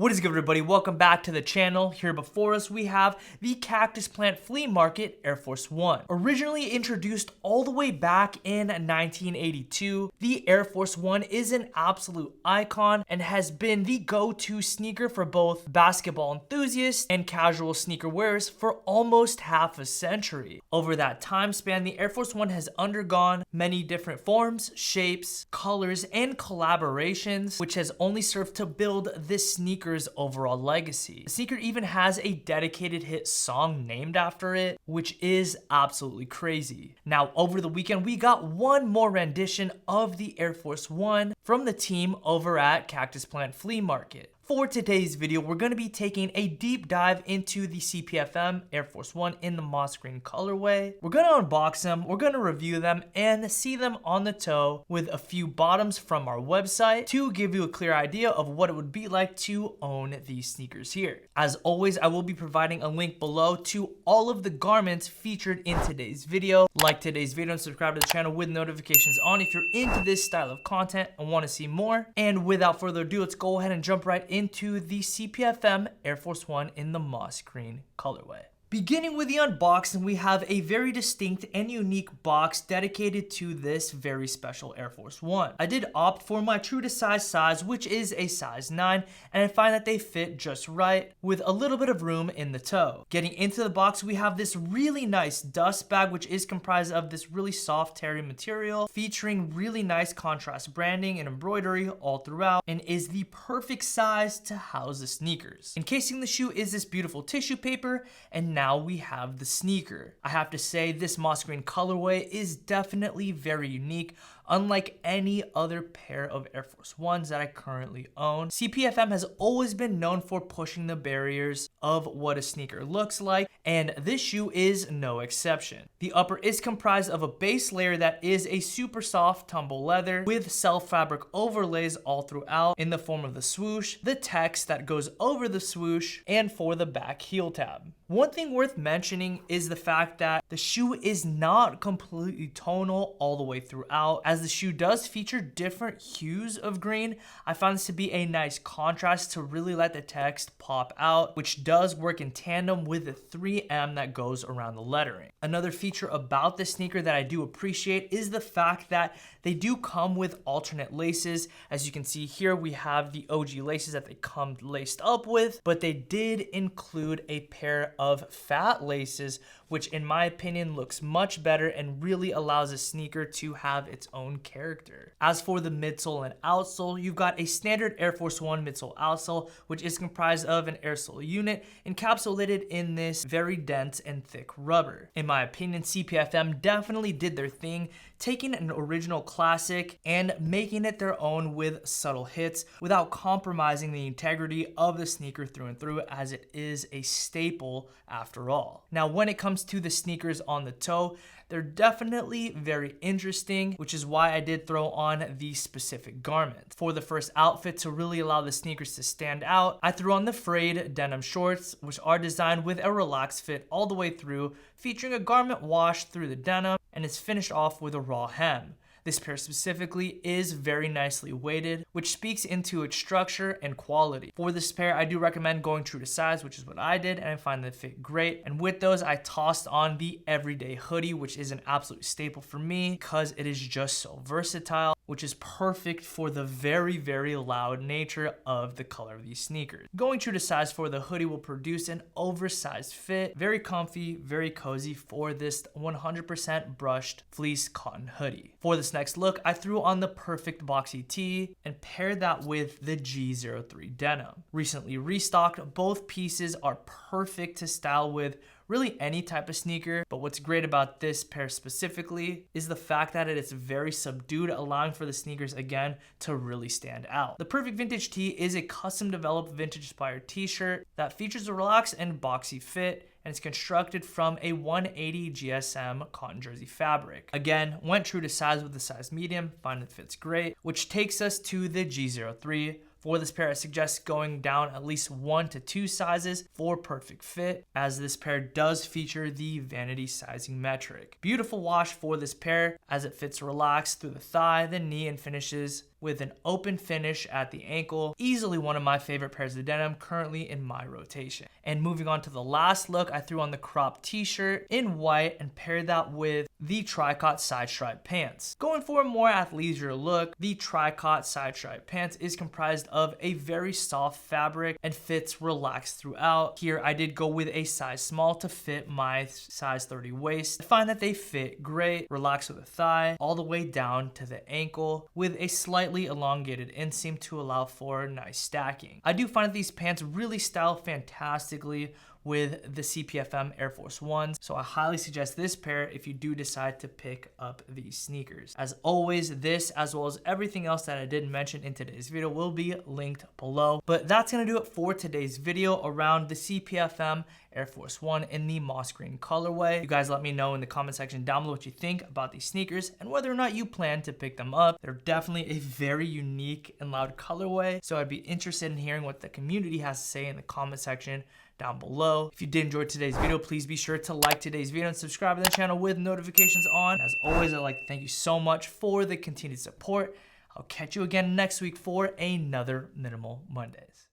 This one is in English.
What is good, everybody? Welcome back to the channel. Here before us we have the Cactus plant flea market Air Force One. Originally introduced all the way back in 1982, the Air Force One is an absolute icon and has been the go-to sneaker for both basketball enthusiasts and casual sneaker wearers for almost half a century. Over that time span, the Air Force One has undergone many different forms, shapes, colors, and collaborations, which has only served to build this sneaker's overall legacy. The sneaker even has a dedicated hit song named after it, which is absolutely crazy. Now, over the weekend, we got one more rendition of the Air Force One from the team over at Cactus Plant Flea Market. For today's video, we're going to be taking a deep dive into the CPFM Air Force One in the moss green colorway. We're going to unbox them, we're going to review them, and see them on the toe with a few bottoms from our website to give you a clear idea of what it would be like to own these sneakers here. As always, I will be providing a link below to all of the garments featured in today's video. Like today's video and subscribe to the channel with notifications on if you're into this style of content and want to see more. And without further ado, let's go ahead and jump right into the CPFM Air Force One in the moss green colorway. Beginning with the unboxing, we have a very distinct and unique box dedicated to this very special Air Force One. I did opt for my true to size, which is a size 9, and I find that they fit just right with a little bit of room in the toe. Getting into the box, we have this really nice dust bag, which is comprised of this really soft terry material featuring really nice contrast branding and embroidery all throughout, and is the perfect size to house the sneakers. Encasing the shoe is this beautiful tissue paper, and now we have the sneaker. I have to say, this moss green colorway is definitely very unique, unlike any other pair of Air Force Ones that I currently own. CPFM has always been known for pushing the barriers of what a sneaker looks like, and this shoe is no exception. The upper is comprised of a base layer that is a super soft tumble leather with self fabric overlays all throughout in the form of the swoosh, the text that goes over the swoosh, and for the back heel tab. One thing worth mentioning is the fact that the shoe is not completely tonal all the way throughout, as the shoe does feature different hues of green. I found this to be a nice contrast to really let the text pop out, which does work in tandem with the 3M that goes around the lettering. Another feature about this sneaker that I do appreciate is the fact that they do come with alternate laces. As you can see here, we have the OG laces that they come laced up with, but they did include a pair of fat laces, which in my opinion looks much better and really allows a sneaker to have its own character. As for the midsole and outsole, you've got a standard Air Force One midsole outsole, which is comprised of an air sole unit encapsulated in this very dense and thick rubber. In my opinion, CPFM definitely did their thing, taking an original classic and making it their own with subtle hits without compromising the integrity of the sneaker through and through, as it is a staple after all. Now, when it comes to the sneakers on the toe, they're definitely very interesting, which is why I did throw on these specific garments. For the first outfit, to really allow the sneakers to stand out, I threw on the frayed denim shorts, which are designed with a relaxed fit all the way through, featuring a garment washed through the denim, and is finished off with a raw hem. This pair specifically is very nicely weighted, which speaks into its structure and quality. For this pair, I do recommend going true to size, which is what I did, and I find they fit great. And with those, I tossed on the everyday hoodie, which is an absolute staple for me because it is just so versatile, which is perfect for the very, very loud nature of the color of these sneakers. Going true to size for the hoodie will produce an oversized fit, very comfy, very cozy for this 100% brushed fleece cotton hoodie. For this next look, I threw on the perfect boxy tee and paired that with the G03 denim. Recently restocked, both pieces are perfect to style with really any type of sneaker, but what's great about this pair specifically is the fact that it is very subdued, allowing for the sneakers again to really stand out. The perfect vintage tee is a custom developed vintage inspired t-shirt that features a relaxed and boxy fit, and it's constructed from a 180 GSM cotton jersey fabric. Again, went true to size with the size medium, find it fits great, which takes us to the G03. For this pair, I suggest going down at least 1 to 2 sizes for perfect fit, as this pair does feature the vanity sizing metric. Beautiful wash for this pair, as it fits relaxed through the thigh, the knee, and finishes with an open finish at the ankle. Easily one of my favorite pairs of denim currently in my rotation. And moving on to the last look, I threw on the crop t-shirt in white and paired that with the tricot side stripe pants. Going for a more athleisure look, the tricot side stripe pants is comprised of a very soft fabric and fits relaxed throughout. Here I did go with a size small to fit my size 30 waist. I find that they fit great, relax with the thigh, all the way down to the ankle with a slightly elongated inseam to allow for nice stacking. I do find that these pants really style fantastically with the CPFM Air Force Ones, so I highly suggest this pair if you do decide to pick up these sneakers. As always, this as well as everything else that I didn't mention in today's video will be linked below. But that's gonna do it for today's video around the CPFM Air Force One in the moss green colorway. You guys let me know in the comment section down below what you think about these sneakers and whether or not you plan to pick them up. They're definitely a very unique and loud colorway, so I'd be interested in hearing what the community has to say in the comment section down below. If you did enjoy today's video, please be sure to like today's video and subscribe to the channel with notifications on. As always, I'd like to thank you so much for the continued support. I'll catch you again next week for another Minimal Mondays.